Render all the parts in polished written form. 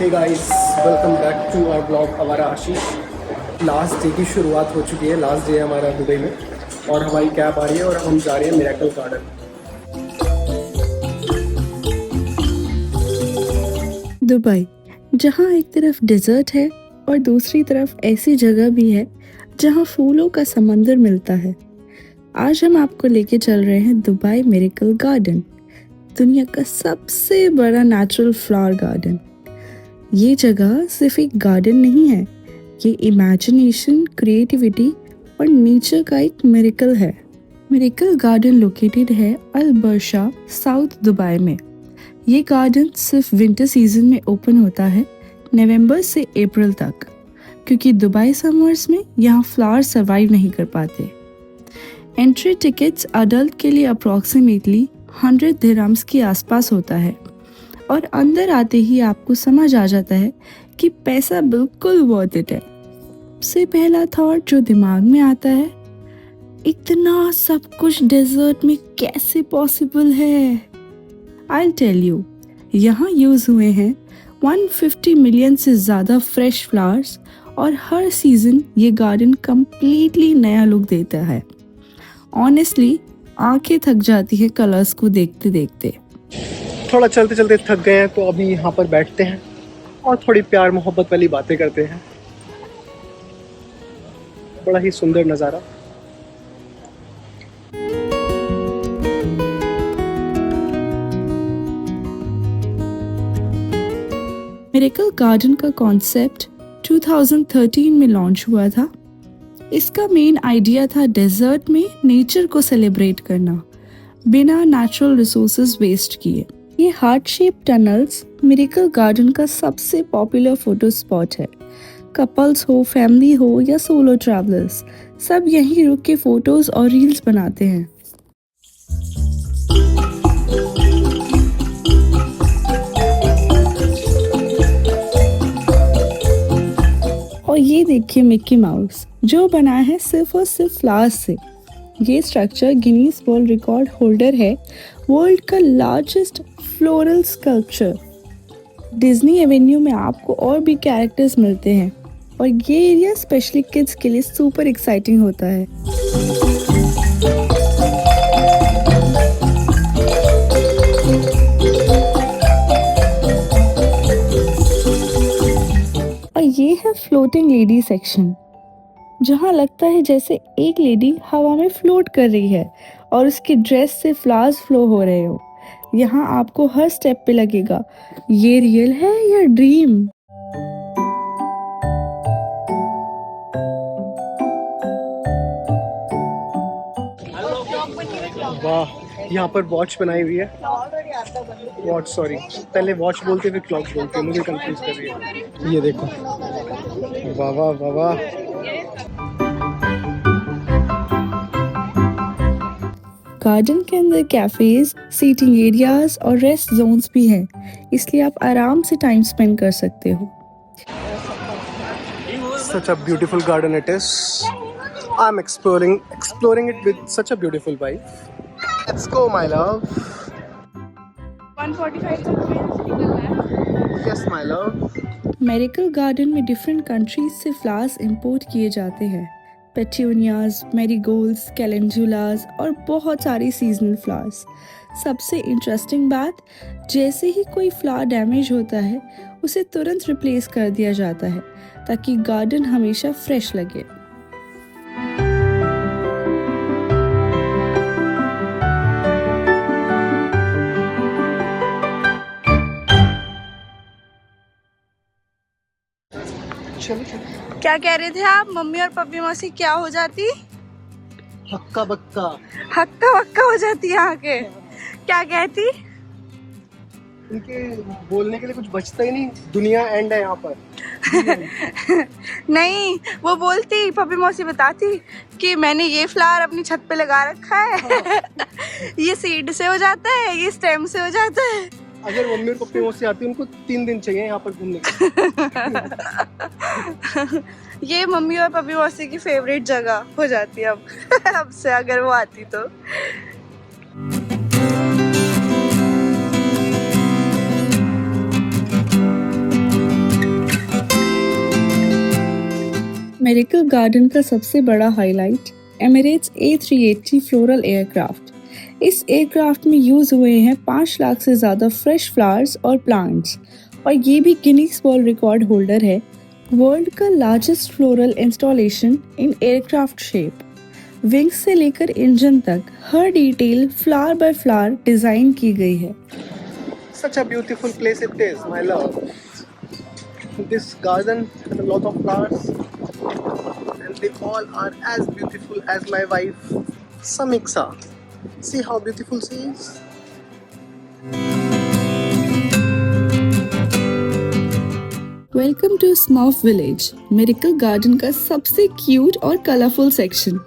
Hey guys, welcome back to our blog. हमारा Ashish last day की शुरुआत हो चुकी है। लास्ट डे है हमारा दुबई में और हमारी कैब आ रही है और हम जा रहे हैं मिरेकल गार्डन। दुबई, जहाँ एक तरफ डेजर्ट है और दूसरी तरफ ऐसी जगह भी है जहाँ फूलों का समंदर मिलता है। आज हम आपको लेके चल रहे हैं दुबई मिरेकल गार्डन, दुनिया का सबसे बड़ा नेचुरल फ्लावर गार्डन। ये जगह सिर्फ एक गार्डन नहीं है, ये इमेजिनेशन, क्रिएटिविटी और नेचर का एक मिरेकल है। मिरेकल गार्डन लोकेटेड है अल बरशा, साउथ दुबई में। ये गार्डन सिर्फ विंटर सीजन में ओपन होता है, नवंबर से अप्रैल तक, क्योंकि दुबई समर्स में यहाँ फ्लावर सर्वाइव नहीं कर पाते। एंट्री टिकट्स अडल्ट के लिए अप्रॉक्सीमेटली 100 दिरहम्स के आसपास होता है और अंदर आते ही आपको समझ आ जाता है कि पैसा बिल्कुल वर्थ इट है। सबसे पहला थॉट जो दिमाग में आता है, इतना सब कुछ डेजर्ट में कैसे पॉसिबल है? I'll tell you, यहाँ यूज हुए हैं 150 मिलियन से ज़्यादा फ्रेश फ्लावर्स और हर सीजन ये गार्डन कम्प्लीटली नया लुक देता है। ऑनेस्टली आंखें थक जाती है कलर्स को देखते देखते। थोड़ा चलते चलते थक गए हैं तो अभी यहाँ पर बैठते हैं और थोड़ी प्यार मोहब्बत वाली बातें करते हैं। बड़ा ही सुंदर नज़ारा। मिरेकल गार्डन का कॉन्सेप्ट 2013 में लॉन्च हुआ था। इसका मेन आइडिया था डेजर्ट में नेचर को सेलिब्रेट करना, बिना नेचुरल रिसोर्सेज वेस्ट किए। ये heart shape tunnels miracle garden का सबसे पॉपुलर फोटो स्पॉट है। कपल्स हो, फैमिली हो या सोलो ट्रैवलर्स, सब यहीं रुक के फोटोज और रील्स बनाते हैं। और ये देखिए मिक्की माउस, जो बना है सिर्फ और सिर्फ फ्लावर्स से। ये structure Guinness world record holder है, वर्ल्ड का largest floral sculpture. Disney Avenue में आपको और भी कैरेक्टर्स मिलते हैं और ये एरिया स्पेशली किड्स के लिए सुपर एक्साइटिंग होता है। और ये है फ्लोटिंग लेडी सेक्शन, जहाँ लगता है जैसे एक लेडी हवा में फ्लोट कर रही है और उसकी ड्रेस से फ्लावर्स फ्लो हो रहे हो। यहाँ आपको हर स्टेप पे लगेगा ये रियल है या ड्रीम। वाह, यहाँ पर वॉच बनाई हुई है। वॉच, सॉरी, पहले वॉच बोलते फिर क्लॉक बोलते, मुझे कंफ्यूज कर रही है। ये देखो, वाह वाह वाह वाह। गार्डन के अंदर कैफेज, सीटिंग एरियाज और रेस्ट जोन्स भी हैं, इसलिए आप आराम से टाइम स्पेंड कर सकते हो। Such a beautiful garden it is. I'm exploring it with such a beautiful vibe. Let's go, my love. 145 रुपए। Yes, my love. Miracle garden में डिफरेंट कंट्रीज से फ्लावर्स इंपोर्ट किए जाते हैं। पेट्यूनियाज, मैरीगोल्ड्स, कैलेंडुलास और बहुत सारी सीजनल फ्लावर्स। सबसे इंटरेस्टिंग बात, जैसे ही कोई फ्लावर डैमेज होता है उसे तुरंत रिप्लेस कर दिया जाता है ताकि गार्डन हमेशा फ्रेश लगे। क्या कह रहे थे आप? मम्मी और पप्पी मौसी क्या हो जाती? हक्का बक्का। हक्का बक्का हो जाती है आके। क्या कहती? उनके बोलने के लिए कुछ बचता ही नहीं, दुनिया एंड है यहाँ पर। नहीं, वो बोलती, पप्पी मौसी बताती कि मैंने ये फ्लावर अपनी छत पे लगा रखा है। ये सीड से हो जाता है, ये स्टेम से हो जाता है। अगर मम्मी और पप्पी मौसी आती, उनको 3 दिन चाहिए यहाँ पर घूमने के। ये मम्मी और पप्पी मौसी की फेवरेट जगह हो जाती है अब से अगर वो आती तो। मेरिकल गार्डन का सबसे बड़ा highlight Emirates A380 floral aircraft. इस एयरक्राफ्ट में यूज़ हुए हैं 5 लाख से ज़्यादा फ्रेश फ्लावर्स और प्लांट्स, और ये भी गिनीज वर्ल्ड रिकॉर्ड होल्डर है। वर्ल्ड का largest floral installation in aircraft shape. Wings से लेकर इंजन तक हर detail flower by flower design की गई है। Such a beautiful place it is, my love. This garden has a lot of flowers, and they all are as beautiful as my wife, Samiksa. See how beautiful she is. Welcome to Smurf Village, Miracle Garden का सबसे cute और colourful section.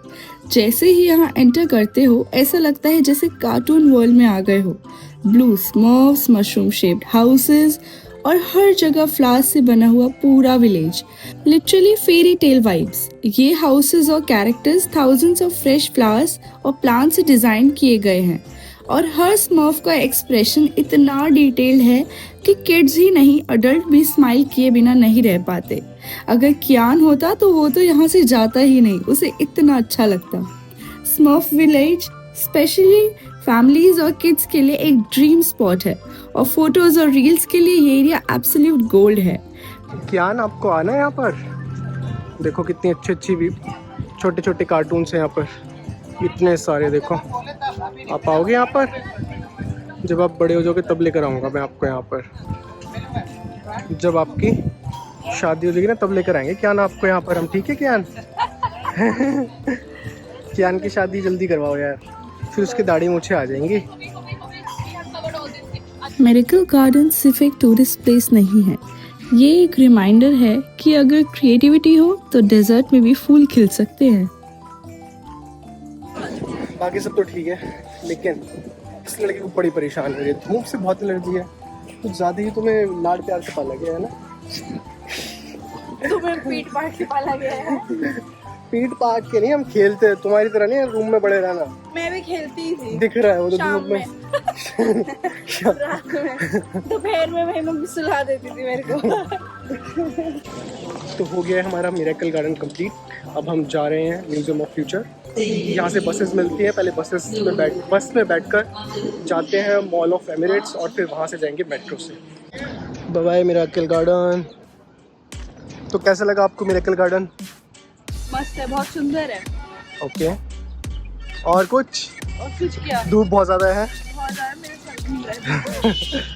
जैसे ही यहाँ enter करते हो ऐसा लगता है जैसे कार्टून वर्ल्ड में आ गए हो। Blue Smurfs, mushroom shaped houses और हर जगह फ्लावर्स से बना हुआ पूरा village, literally fairy tale vibes. ये हाउसेस और characters thousands of fresh flowers और प्लांट से डिजाइन किए गए हैं, और हर स्मर्फ का एक्सप्रेशन इतना डिटेल्ड है कि किड्स ही नहीं अडल्ट भी स्माइल किए बिना नहीं रह पाते। अगर कियान होता तो वो तो यहाँ से जाता ही नहीं, उसे इतना अच्छा लगता। स्मर्फ विलेज स्पेशली फैमिलीज और किड्स के लिए एक ड्रीम स्पॉट है, और फोटोज और रील्स के लिए ये एरिया एब्सोल्यूट गोल्ड है। कियान, आपको आना है यहाँ पर? देखो कितनी अच्छी अच्छी भी छोटे छोटे कार्टून्स हैं यहाँ पर, इतने सारे। देखो, आप आओगे यहाँ पर? जब आप बड़े हो जाओगे तब लेकर आऊँगा मैं आपको यहाँ पर। जब आपकी शादी हो जाएगी ना तब लेकर आएंगे कियान आपको यहाँ पर हम, ठीक है कियान? कियान की शादी जल्दी करवाओ यार, फिर उसकी दाढ़ी मूछें आ जाएंगी। मेरिकल गार्डन सिर्फ एक टूरिस्ट प्लेस नहीं है, ये एक रिमाइंडर है कि अगर क्रिएटिविटी हो तो डेजर्ट में भी फूल खिल सकते हैं। बाकी सब तो ठीक है, लेकिन इस लड़के को बड़ी परेशान हो रही है। धूप से बहुत एलर्जी है, कुछ ज़्यादा ही तुम्हें लाड प्यार से पाला गया है ना। तुम्हें पीट पाट के पाला गया है। पीट पाट के नहीं, हम खेलते हैं तुम्हारी तरह नहीं, रूम में बड़े रहना। मैं भी खेलती थी, दिख रहा है वो तो शाम धूप में। रात में, दोपहर में मेरी मम्मी सुला देती थी मेरे को। तो हो गया है हमारा मिरेकल गार्डन कंप्लीट। अब हम जा रहे हैं म्यूजियम ऑफ फ्यूचर। यहाँ से बसेस मिलती हैं, पहले बस में बैठकर जाते हैं मॉल ऑफ एमिरेट्स, और फिर वहाँ से जाएंगे मेट्रो से। Bye bye Miracle Garden. तो कैसा लगा आपको मिरेकल गार्डन? मस्त है, बहुत सुंदर है। ओके, और कुछ और कुछ क्या, धूप बहुत ज़्यादा है। बहुत ज़्यादा मेरे सर घूम रहा है।